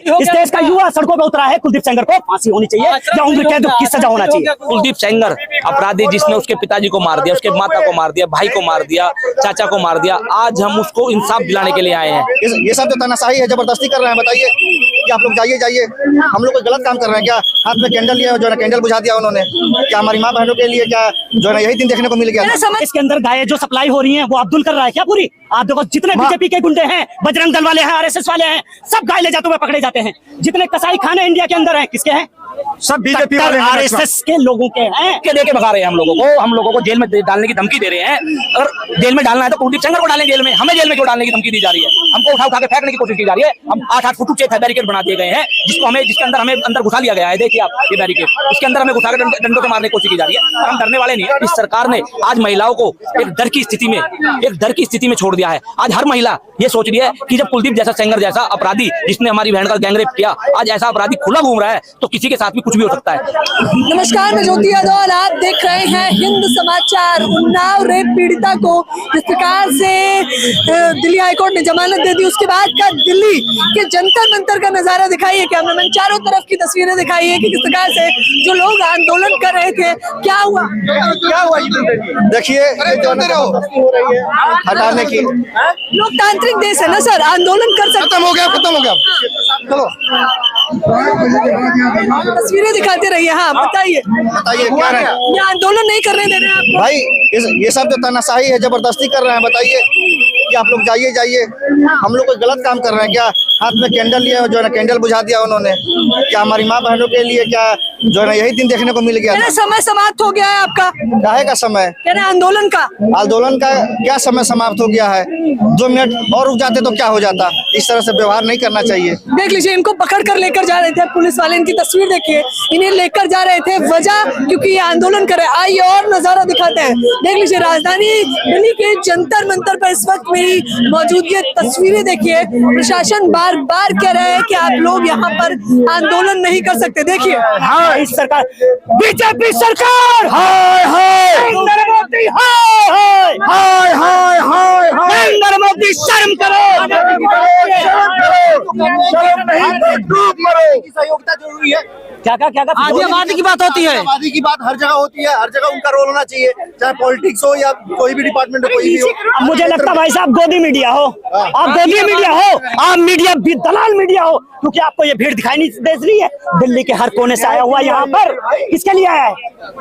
इस देश का युवा सड़कों पर उतरा है। कुलदीप सेंगर को फांसी होनी चाहिए या उम्र कैद की सजा होना चाहिए। कुलदीप सेंगर अपराधी जिसने उसके पिताजी को मार दिया, उसके माता को मार दिया, भाई को मार दिया, चाचा को मार दिया, आज हम उसको इंसाफ दिलाने के लिए आए हैं। ये सब तो तानाशाही है, जबरदस्ती कर रहे हैं। बताइए कि आप लोग जाइए, हम लोग कोई गलत काम कर रहे हैं क्या? हाथ में कैंडल लिया, जो है कैंडल बुझा दिया उन्होंने। क्या हमारी माँ बहनों के लिए क्या जो है यही दिन देखने को मिल गया? इसके अंदर गायें जो सप्लाई हो रही हैं वो अब्दुल कर रहा है क्या पूरी? आप देखो जितने बीजेपी के गुंडे हैं, बजरंग दल वाले हैं, आरएसएस वाले हैं, सब गाय ले जाते हुए पकड़े जाते हैं। जितने कसाई खाने इंडिया के अंदर हैं, किसके हैं? सब बीजेपी वाले आरएसएस के लोगों के हैं। के लेके भगा रहे हैं हम लोगों को जेल में डालने की धमकी दे रहे हैं। अगर जेल में डालना है तो कुलदीप सेंगर को डालें जेल में, हमें जेल में क्यों डालने की धमकी दी जा रही है? हमको उठा के फेंकने की कोशिश की जा रही है। हम 8-8 फुट ऊंचे बैरिकेड बना दिए गए हैं, जिसके अंदर हमें अंदर घुसा लिया गया है। देखिए आप ये बैरिकेड, इसके अंदर हमें घुसा के डंडों से मारने की कोशिश की जा रही है। और हम डरने वाले नहीं है। इस सरकार ने आज महिलाओं को एक डर की स्थिति में छोड़ दिया है। आज हर महिला ये सोच रही है कि जब कुलदीप जैसा सेंगर जैसा अपराधी जिसने हमारी बहन का गैंगरेप किया, आज ऐसा अपराधी खुला घूम रहा है तो किसी के साथ भी कुछ भी हो सकता है। नमस्कार, मैं ज्योति यादव और आप देख रहे हैं हिंद समाचार। उन्नाव रेप पीड़िता को जिस प्रकार से दिल्ली हाईकोर्ट ने जमानत दे दी, उसके बाद का दिल्ली के जंतर मंतर का नजारा दिखाइए। कैमरामैन चारों तरफ की तस्वीरें दिखाइए कि किस प्रकार से जो लोग आंदोलन कर रहे थे, क्या हुआ। देखिए हटाने की लोकतांत्रिक देश है ना सर, आंदोलन कर सकते। खत्म हो गया चलो तस्वीरें दिखाते रहिए। हाँ बताइए क्या है? ये आंदोलन नहीं करने दे रहे हैं आपको? भाई ये सब तो तानाशाही है, जबरदस्ती कर रहे हैं। बताइए कि आप लोग जाइए, हम लोग कोई गलत काम कर रहे हैं क्या? हाथ में कैंडल लिया, जो है कैंडल बुझा दिया उन्होंने। क्या हमारी माँ बहनों के लिए क्या जो है यही दिन देखने को मिल गया? समय समाप्त हो गया है आपका। काहे का समय? आंदोलन का क्या समय समाप्त हो गया है? 2 मिनट और रुक जाते तो क्या हो जाता? इस तरह से व्यवहार नहीं करना चाहिए। देख लीजिए, इनको पकड़ कर लेकर जा रहे थे पुलिस वाले। इनकी तस्वीर देखिए, इन्हें लेकर जा रहे थे, वजह क्योंकि ये आंदोलन कर रहे हैं। आइए और नजारा दिखाते हैं। देख लीजिए, राजधानी दिल्ली के जंतर मंतर पर इस वक्त मेरी मौजूदगी तस्वीरें देखिए। प्रशासन बार बार कह रहा है कि आप लोग यहाँ पर आंदोलन नहीं कर सकते। देखिए इस सरकार, बीजेपी सरकार, हाय हाय नरेंद्र मोदी, हाय हाय हाय हाय नरेंद्र मोदी, शर्म करो, शर्म नहीं तो डूब मरो। सहयोगिता जरूरी है। क्या आदिवादी की बात होती है। आदिवादी की बात हर जगह होती है, हर जगह उनका रोल होना चाहिए, चाहे पॉलिटिक्स हो या कोई भी डिपार्टमेंट हो, कोई भी हो। मुझे लगता भाई साहब गोदी मीडिया हो, आप गोदी मीडिया हो, आप मीडिया भी दलाल मीडिया हो, क्योंकि आपको ये भीड़ दिखाई नहीं दे रही है। दिल्ली के हर कोने से आया हुआ यहाँ पर किसके लिए आया है?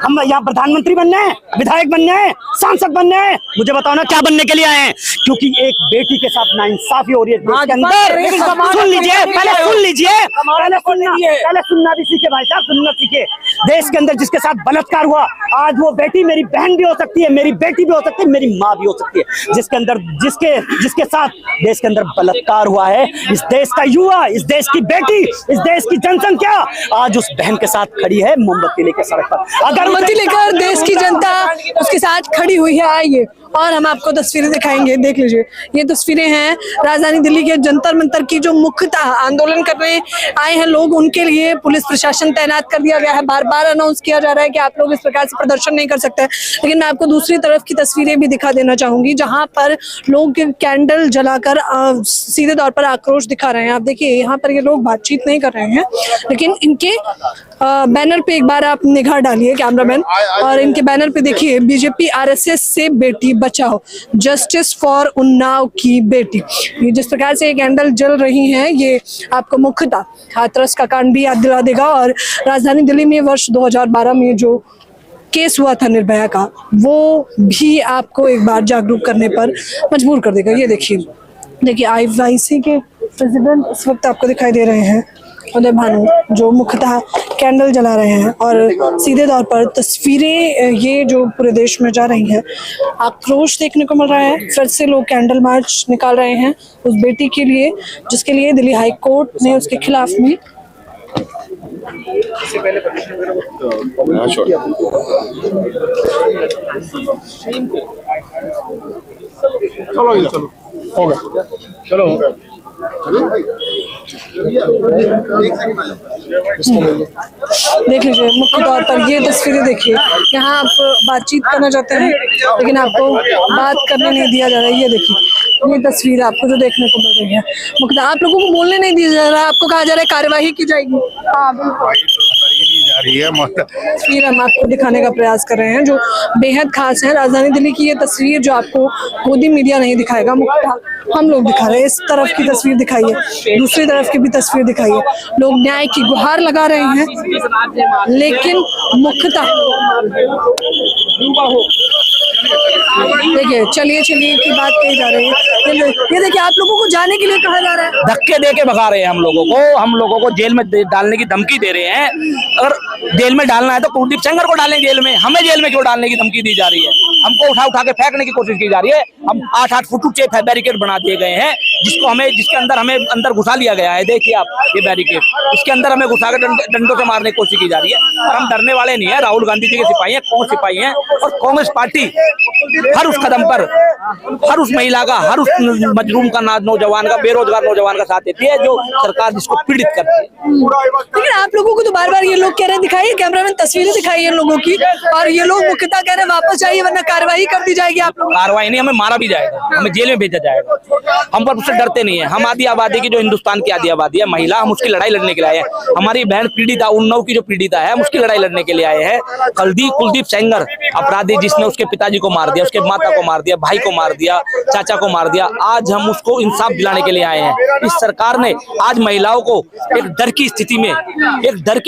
हम यहाँ प्रधानमंत्री बनने हैं, विधायक बनने हैं, सांसद बनने हैं? मुझे बताओ ना क्या बनने के लिए आए हैं? क्योंकि एक बेटी के साथ नाइंसाफी हो रही है देश के अंदर। सुन लीजिए, पहले सुनना भी सीखे भाई साहब, सुनना सीखे। देश के अंदर जिसके साथ बलात्कार हुआ, आज वो बेटी मेरी बहन भी हो सकती है, मेरी बेटी भी हो सकती है, मेरी माँ भी हो सकती है। जिसके साथ देश के अंदर बलात्कार हुआ है, इस देश का युवा, इस देश की बेटी, इस देश की जनसंख्या आज उस बहन के साथ खड़ी है, मोमबत्ती लेकर सड़क पर। अगरबत्ती लेकर देश की जनता उसके साथ खड़ी हुई है। आइए और हम आपको तस्वीरें दिखाएंगे। देख लीजिए, ये तस्वीरें हैं राजधानी दिल्ली के जंतर मंतर की, जो मुख्यतः आंदोलन करने आए हैं लोग, उनके लिए पुलिस प्रशासन तैनात कर दिया गया है। बार बार अनाउंस किया जा रहा है कि आप लोग इस प्रकार से प्रदर्शन नहीं कर सकते। लेकिन मैं आपको दूसरी तरफ की तस्वीरें भी दिखा देना चाहूंगी, जहां पर लोग कैंडल जलाकर सीधे तौर पर आक्रोश दिखा रहे हैं। आप देखिए, यहाँ पर ये लोग बातचीत नहीं कर रहे हैं, लेकिन इनके बैनर पे एक बार आप निगाह डालिए कैमरामैन, और इनके बैनर पे देखिए, बीजेपी आरएसएस से बेटी बचाओ, जस्टिस फॉर उन्नाव की बेटी। ये जिस प्रकार से ये कैंडल जल रही हैं, ये आपको मुख्यतः हाथरस का कांड भी याद दिला देगा। और राजधानी दिल्ली में वर्ष 2012 में जो केस हुआ था निर्भया का, वो भी आपको एक बार जागरूक करने पर मजबूर कर देगा। ये देखिए आईवाईसी के प्रेसिडेंट इस वक्त आपको दिखाई दे रहे हैं, उदय भानु, जो मुख्यतः कैंडल जला रहे हैं। और सीधे तौर पर तस्वीरें ये जो पूरे देश में जा रही हैं, आक्रोश देखने को मिल रहा है। फिर से लोग कैंडल मार्च निकाल रहे हैं उस बेटी के लिए, जिसके लिए दिल्ली हाई कोर्ट ने उसके खिलाफ में देख लीजिए। मुख्य तौर पर ये तस्वीरें देखिए, यहाँ आप बातचीत करना चाहते हैं लेकिन आपको बात करने नहीं दिया जा रहा है। ये देखिए, ये तस्वीर आपको जो देखने को मिल रही है, मुख्तार आप लोगों को बोलने नहीं दिया जा रहा, आपको कहा जा रहा है कार्यवाही की जाएगी। हाँ बिल्कुल तस्वीर हम आपको दिखाने का प्रयास कर रहे हैं जो बेहद खास है। राजधानी दिल्ली की ये तस्वीर जो आपको गोदी मीडिया नहीं दिखाएगा, मुख्तार हम लोग दिखा रहे हैं। इस तरफ की तस्वीर दिखाइए, दूसरी तरफ की भी तस्वीर दिखाइए। लोग न्याय की गुहार लगा रहे हैं, लेकिन मुख्यतः देखिए चलिए की बात कही जा रही है। ये देखिए आप लोगों को जाने के लिए कहा जा रहा है, धक्के दे के भगा रहे हैं हम लोगों को जेल में डालने की धमकी दे रहे हैं। अगर जेल में डालना है तो कुलदीप सेंगर को डालें जेल में, हमें जेल में क्यों डालने की धमकी दी जा रही है? हमको उठा के फेंकने की कोशिश की जा रही है। हम 8-8 फुट ऊंचे बैरिकेड बना दिए गए हैं जिसके अंदर हमें अंदर घुसा लिया गया है। देखिए आप ये बैरिकेड, इसके अंदर हमें घुसा के डंडों से मारने की कोशिश की जा रही है। और हम डरने वाले नहीं है। राहुल गांधी जी के सिपाही हैं, कांग्रेस सिपाही हैं, और कांग्रेस पार्टी हर उस कदम पर हर उस महिला का, हर उस मजलूम का, नौजवान का, बेरोजगार नौजवान का साथ देती है जो सरकार जिसको पीड़ित करती है। लेकिन आप लोगों को तो बार बार ये लोग कह रहे हैं दिखाइए, कैमरामैन तस्वीरें दिखाइए लोगों की, और ये लोग मुख्यतः कह रहे हैं वापस जाइए वरना कार्रवाई कर दी जाएगी। आप लोग कार्रवाई नहीं, हमें मारा भी जाएगा, हमें जेल में भेजा जाएगा। हम पर उससे डरते नहीं है। हम आधी आबादी की, जो हिंदुस्तान की आधी आबादी है, महिला, हम उसकी लड़ाई लड़ने के लिए आए हैं। हमारी बहन पीड़िता, उन्नाव की जो पीड़िता है, हम उसकी लड़ाई लड़ने के लिए आए हैं। कुलदीप सेंगर अपराधी जिसने उसके पिताजी को मार दिया, उसके माता को मार दिया, भाई को मार दिया, चाचा को मार दिया, आज हम उसको इंसाफ दिलाने के लिए आए हैं। इस सरकार ने आज महिलाओं को एक डर की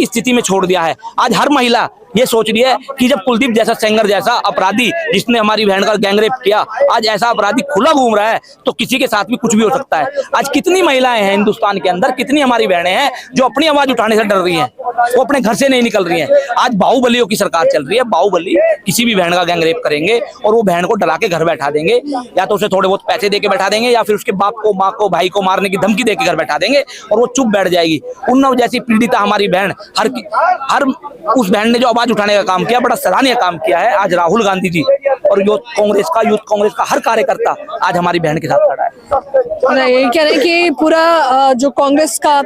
स्थिति में छोड़ दिया है। आज हर महिला ये सोच रही है कि जब कुलदीप जैसा, सेंगर जैसा अपराधी जिसने हमारी बहन का गैंगरेप किया, आज ऐसा अपराधी खुला घूम रहा है तो किसी के साथ भी कुछ भी हो सकता है। आज कितनी महिलाएं हैं हिंदुस्तान के अंदर, कितनी हमारी बहनें हैं जो अपनी आवाज उठाने से डर रही हैं, वो अपने घर से नहीं निकल रही हैं। आज बाहुबलियों की सरकार चल रही है। बाहुबली किसी भी बहन का गैंगरेप करेंगे और वो बहन को डरा के घर बैठा देंगे, या तो उसे थोड़े बहुत पैसे दे के बैठा देंगे, या फिर उसके बाप को, माँ को, भाई को मारने की धमकी दे के घर बैठा देंगे और वो चुप बैठ जाएगी। उन्नाव जैसी पीड़िता हमारी बहन, हर उस बहन ने जो आवाज उठाने का काम किया, बड़ा सराहनीय काम किया है। आज राहुल गांधी जी और यूथ कांग्रेस का हर कार्यकर्ता आज हमारी बहन के साथ खड़ा है। ये कह रहे हैं कि पूरा जो कांग्रेस का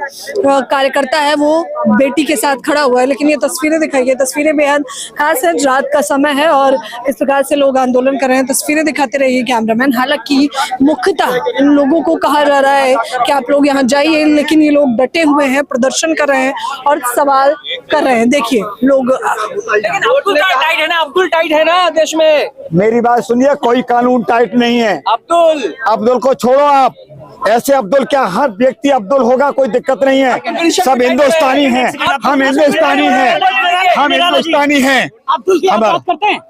कार्यकर्ता है वो बेटी के साथ खड़ा हुआ है। लेकिन ये तस्वीरें दिखाइए, तस्वीरें बेहद खास है, रात का समय है और इस प्रकार से लोग आंदोलन कर रहे हैं। तस्वीरें दिखाते रहिए कैमरामैन। हालांकि मुख्यतः इन लोगों को कहा जा रहा है कि आप लोग यहाँ जाइए, लेकिन ये लोग डटे हुए हैं, प्रदर्शन कर रहे हैं और सवाल कर रहे हैं। देखिए लोग, अब्दुल टाइट है ना देश में। मेरी बात सुनिए, कोई कानून टाइट नहीं है। अब्दुल को छोड़ो आप, ऐसे अब्दुल क्या हर व्यक्ति अब्दुल होगा, कोई दिक्कत नहीं है। सब हिंदुस्तानी हैं, हम हिंदुस्तानी हैं। अब्दुल की बात करते हैं।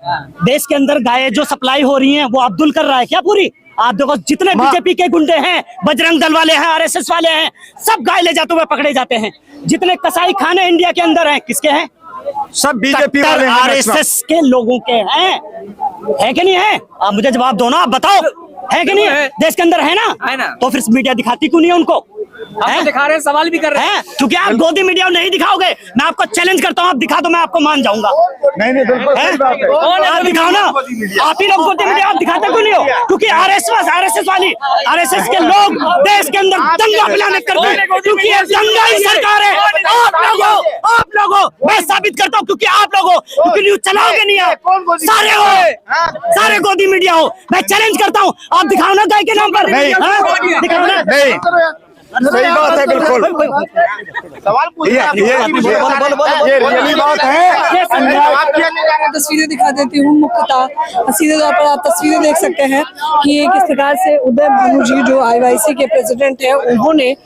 देश के अंदर गायें जो सप्लाई हो रही हैं वो अब्दुल कर रहा है क्या पूरी? आप देखो जितने बीजेपी के गुंडे हैं, बजरंग दल वाले हैं, आरएसएस वाले हैं, सब गाय ले जाते हुए पकड़े जाते हैं। जितने कसाई खाने इंडिया के अंदर हैं, किसके हैं? सब बीजेपी वाले, आरएसएस के लोगों के हैं। है कि नहीं है? आप मुझे जवाब दो ना, आप बताओ है कि नहीं है? देश के अंदर है ना? तो फिर मीडिया दिखाती क्यों नहीं है उनको? दिखा रहे हैं, सवाल भी कर रहे हैं। क्योंकि आप गोदी मीडिया नहीं दिखाओगे। मैं आपको चैलेंज करता हूँ, आप दिखा दो, मैं आपको मान जाऊंगा। नहीं बिल्कुल आप दिखाओ ना, आप ही लोग गोदी मीडिया आप दिखाते क्यों नहीं हो? क्योंकि आरएसएस के लोग देश के अंदर दंगा फैलाने करते हैं, क्योंकि ये दंगाई सरकार है। आप लोगों मैं साबित करता हूँ, क्योंकि आप लोगों, क्योंकि न्यूज चलाओगे नहीं आप, सारे गोदी मीडिया हो। मैं चैलेंज करता हूँ, आप दिखाओ ना गाय के नाम पर, दिखाओ ना। नहीं, सही बात है, बिल्कुल ये रियली बात है। तस्वीरें दिखा देती हूँ मुख्यतः, सीधे तौर पर आप तस्वीरें देख सकते हैं कि किस प्रकार से उदय भानु जी जो IYC के प्रेसिडेंट है, उन्होंने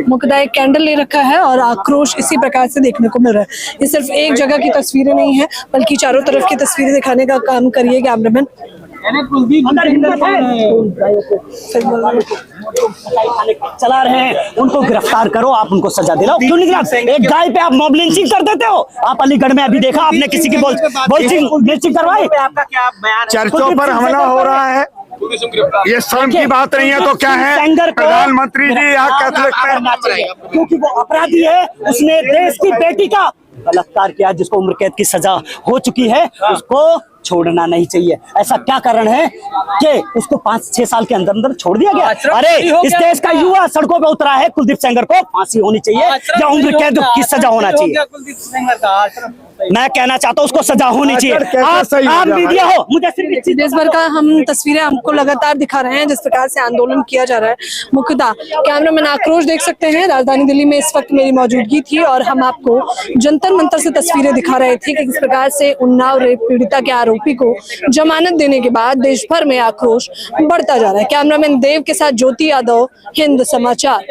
मुख्यतः एक कैंडल ले रखा है और आक्रोश इसी प्रकार से देखने को मिल रहा है। ये सिर्फ एक जगह की तस्वीरें नहीं है, बल्कि चारों तरफ की तस्वीरें दिखाने का काम करिए कैमरामैन। चला रहे हैं, उनको गिरफ्तार करो, आप उनको सजा दिलाओ। क्यों नहीं गिरफ्तार? एक गाय पे आप मॉब लिंचिंग कर देते हो। आप अलीगढ़ में अभी देखा आपने किसी की लिंचिंग करवाई? चर्चों पर हमला हो रहा है, ये शर्म की बात नहीं है तो क्या है? प्रधानमंत्री जी यहाँ कैथोलिक, क्योंकि वो अपराधी है, उसने देश की बेटी का बलात्कार किया, जिसको उम्र कैद की सजा हो चुकी है, उसको छोड़ना नहीं चाहिए। ऐसा क्या कारण है कि उसको 5-6 साल के अंदर अंदर छोड़ दिया गया? अरे इस देश का युवा सड़कों पे उतरा है, कुलदीप सेंगर को फांसी होनी चाहिए या उम्र कैद की सजा होना चाहिए। मैं कहना चाहता हूँ उसको सजा होनी चाहिए। आप मीडिया हो, मुझे सिर्फ देश भर का हम तस्वीरें हमको लगातार दिखा रहे हैं जिस प्रकार से आंदोलन किया जा रहा है। मुख्यतः कैमरामैन आक्रोश देख सकते हैं, राजधानी दिल्ली में इस वक्त मेरी मौजूदगी थी और हम आपको जंतर मंतर से तस्वीरें दिखा रहे थे कि किस प्रकार से उन्नाव रेप पीड़िता के आरोपी को जमानत देने के बाद देश भर में आक्रोश बढ़ता जा रहा है। कैमरामैन देव के साथ ज्योति यादव, हिंद समाचार।